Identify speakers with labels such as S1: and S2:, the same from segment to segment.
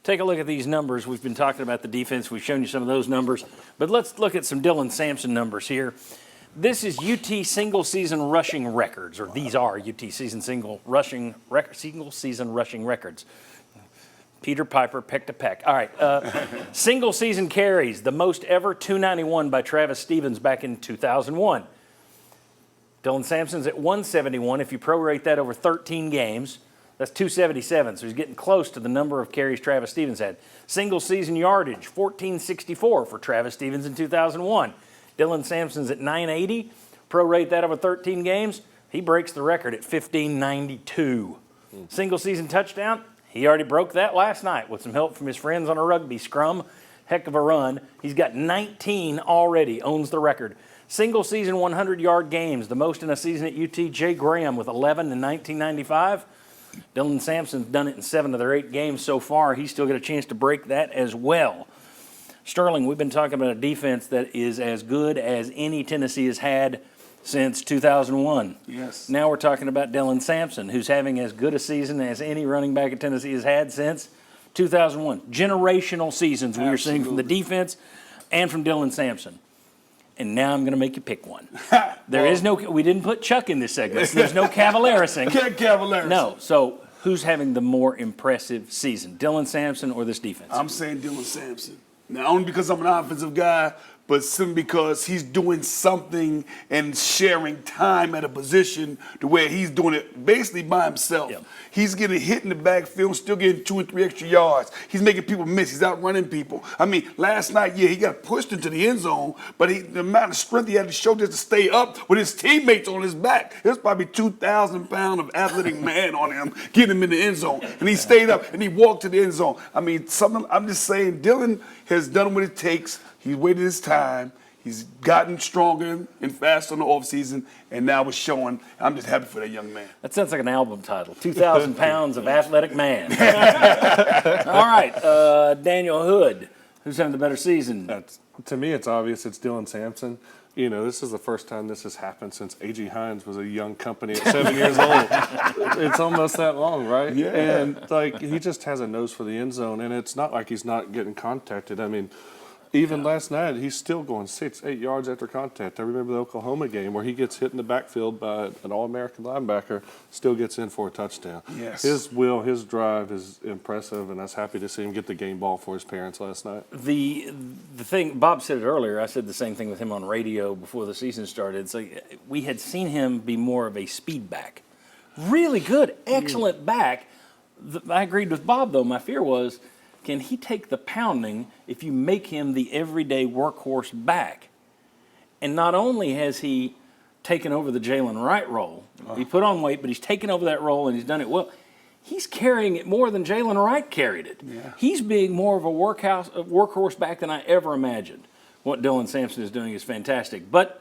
S1: take a look at these numbers. We've been talking about the defense. We've shown you some of those numbers. But let's look at some Dylan Sampson numbers here. This is UT single-season rushing records, or these are UT single-season rushing records. Peter Piper picked a peck. All right. Single-season carries, the most ever, 291 by Travis Stevens back in 2001. Dylan Sampson's at 171. If you prorate that over 13 games, that's 277, so he's getting close to the number of carries Travis Stevens had. Single-season yardage, 1464 for Travis Stevens in 2001. Dylan Sampson's at 980. Prorate that over 13 games, he breaks the record at 1592. Single-season touchdown, he already broke that last night with some help from his friends on a rugby scrum. Heck of a run. He's got 19 already, owns the record. Single-season 100-yard games, the most in a season at UT. Jay Graham with 11 in 1995. Dylan Sampson's done it in 7 of their 8 games so far. He's still got a chance to break that as well. Sterling, we've been talking about a defense that is as good as any Tennessee has had since 2001.
S2: Yes.
S1: Now we're talking about Dylan Sampson, who's having as good a season as any running back at Tennessee has had since 2001. Generational seasons we are seeing from the defense and from Dylan Sampson. And now I'm going to make you pick one. We didn't put Chuck in this segment, so there's no Cavalerising.
S2: Can't Cavaleris.
S1: No, so who's having the more impressive season, Dylan Sampson or this defense?
S2: I'm saying Dylan Sampson. Now, only because I'm an offensive guy, but simply because he's doing something and sharing time at a position to where he's doing it basically by himself.
S1: Yep.
S2: He's getting hit in the backfield, still getting 2 and 3 extra yards. He's making people miss. He's outrunning people. I mean, last night, he got pushed into the end zone, but the amount of strength he had to show just to stay up with his teammates on his back. There's probably 2,000-pound of athletic man on him, getting him in the end zone. And he stayed up, and he walked to the end zone. I mean, I'm just saying, Dylan has done what it takes. He's waited his time. He's gotten stronger and faster in the offseason, and now it's showing. I'm just happy for that young man.
S1: That sounds like an album title, 2,000 pounds of athletic man. All right, Daniel Hood, who's having the better season?
S3: To me, it's obvious it's Dylan Sampson. You know, this is the first time this has happened since A.G. Hines was a young company at 7 years old. It's almost that long, right?
S2: Yeah.
S3: And, he just has a nose for the end zone, and it's not like he's not getting contacted. I mean, even last night, he's still going 6-8 yards after contact. I remember the Oklahoma game where he gets hit in the backfield by an All-American linebacker, still gets in for a touchdown.
S2: Yes.
S3: His will, his drive is impressive, and I was happy to see him get the game ball for his parents last night.
S1: The thing, Bob said it earlier, I said the same thing with him on radio before the season started. It's like we had seen him be more of a speed back. Really good, excellent back. I agreed with Bob, though. My fear was, can he take the pounding if you make him the everyday workhorse back? And not only has he taken over the Jalen Wright role, he put on weight, but he's taken over that role and he's done it well. He's carrying it more than Jalen Wright carried it.
S2: Yeah.
S1: He's being more of a workhorse back than I ever imagined. What Dylan Sampson is doing is fantastic. But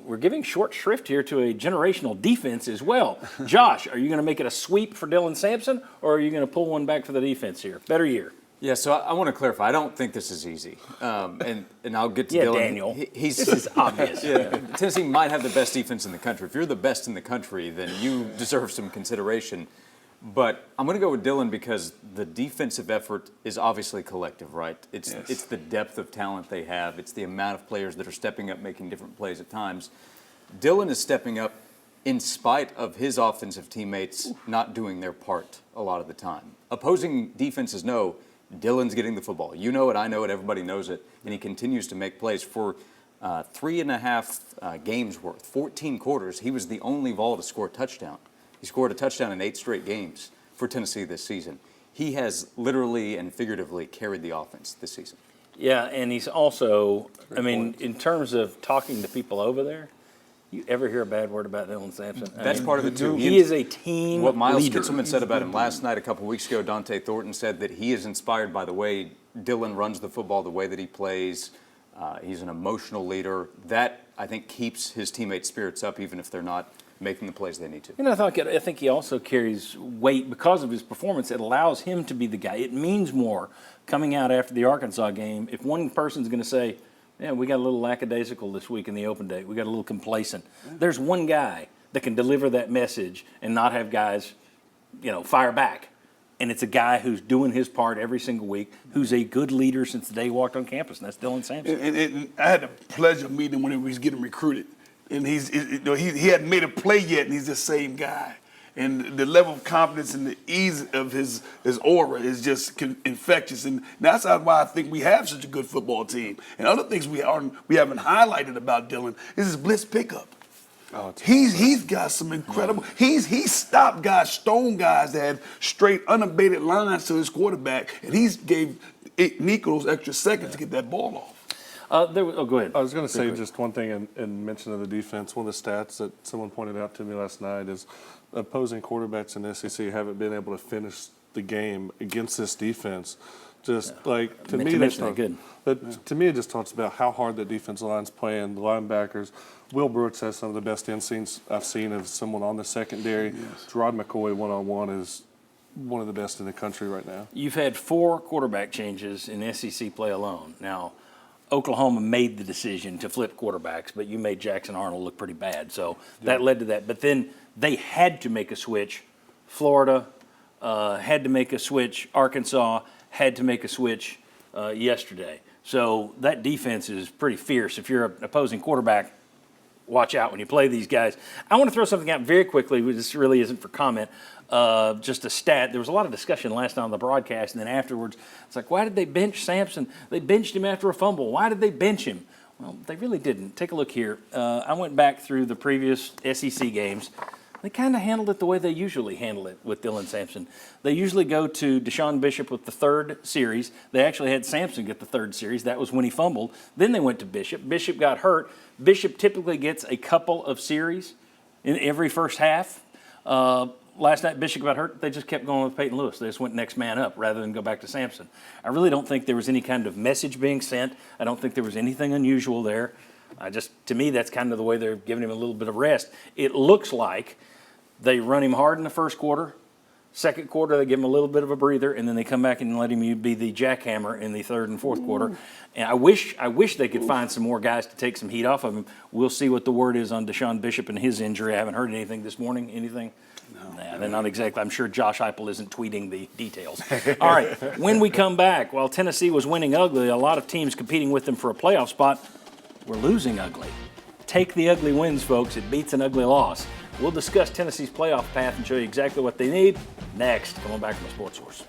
S1: we're giving short shrift here to a generational defense as well. Josh, are you going to make it a sweep for Dylan Sampson, or are you going to pull one back for the defense here? Better year.
S4: Yeah, so I want to clarify. I don't think this is easy, and I'll get to Dylan.
S1: Daniel.
S4: This
S1: is obvious.
S4: Tennessee might have the best defense in the country. If you're the best in the country, then you deserve some consideration. But I'm going to go with Dylan because the defensive effort is obviously collective, right? It's the depth of talent they have. It's the amount of players that are stepping up, making different plays at times. Dylan is stepping up in spite of his offensive teammates not doing their part a lot of the time. Opposing defenses know Dylan's getting the football. You know it, I know it, everybody knows it, and he continues to make plays. For 3.5 games worth, 14 quarters, he was the only Vol to score a touchdown. He scored a touchdown in 8 straight games for Tennessee this season. He has literally and figuratively carried the offense this season.
S1: Yeah, and he's also, in terms of talking to people over there, you ever hear a bad word about Dylan Sampson?
S4: That's part of it, too.
S1: He is a team
S4: What Miles
S1: leader.
S4: Kitselman said about him last night, a couple weeks ago, Dante Thornton said that he is inspired by the way Dylan runs the football, the way that he plays. He's an emotional leader. That, I think, keeps his teammates' spirits up, even if they're not making the plays they need to.
S1: I think he also carries weight because of his performance. It allows him to be the guy. It means more coming out after the Arkansas game. If one person's going to say, yeah, we got a little lackadaisical this week in the open day, we got a little complacent, there's one guy that can deliver that message and not have guys, fire back. And it's a guy who's doing his part every single week, who's a good leader since the day he walked on campus, and that's Dylan Sampson.
S2: And I had the pleasure of meeting him when he was getting recruited. And he hadn't made a play yet, and he's the same guy. And the level of confidence and the ease of his aura is just infectious. And that's why I think we have such a good football team. And other things we haven't highlighted about Dylan is his blitz pickup. He's got some incredible. He stopped guys, stone guys that had straight unabated lines to his quarterback, and he's gave Nico those extra seconds to get that ball off.
S1: Go ahead.
S3: I was going to say just one thing in mention of the defense. One of the stats that someone pointed out to me last night is opposing quarterbacks in the SEC haven't been able to finish the game against this defense. Just like to me, to me, it just talks about how hard the defensive line's playing. The linebackers. Will Brooks has some of the best instincts I've seen of someone on the secondary. Yes. Gerard McCoy one-on-one is one of the best in the country right now.
S1: You've had 4 quarterback changes in SEC play alone. Now, Oklahoma made the decision to flip quarterbacks, but you made Jackson Arnold look pretty bad. So that led to that. But then they had to make a switch. Florida had to make a switch. Arkansas had to make a switch yesterday. So that defense is pretty fierce. If you're an opposing quarterback, watch out when you play these guys. I want to throw something out very quickly. This really isn't for comment. Just a stat. There was a lot of discussion last night on the broadcast, and then afterwards, it's like, why did they bench Sampson? They benched him after a fumble. Why did they bench him? Well, they really didn't. Take a look here. I went back through the previous SEC games. They kind of handled it the way they usually handle it with Dylan Sampson. They usually go to Deshaun Bishop with the 3rd series. They actually had Sampson get the 3rd series. That was when he fumbled. Then they went to Bishop. Bishop got hurt. Bishop typically gets a couple of series in every first half. Last night, Bishop got hurt. They just kept going with Peyton Lewis. They just went next man up rather than go back to Sampson. I really don't think there was any kind of message being sent. I don't think there was anything unusual there. To me, that's kind of the way they're giving him a little bit of rest. It looks like they run him hard in the first quarter. Second quarter, they give him a little bit of a breather, and then they come back and let him be the jackhammer in the 3rd and 4th quarter. And I wish they could find some more guys to take some heat off of him. We'll see what the word is on Deshaun Bishop and his injury. I haven't heard anything this morning. Anything? No, they're not exactly. I'm sure Josh Heupel isn't tweeting the details. All right, when we come back, while Tennessee was winning ugly, a lot of teams competing with them for a playoff spot were losing ugly. Take the ugly wins, folks. It beats an ugly loss. We'll discuss Tennessee's playoff path and show you exactly what they need next. Come on back from the Sports Source.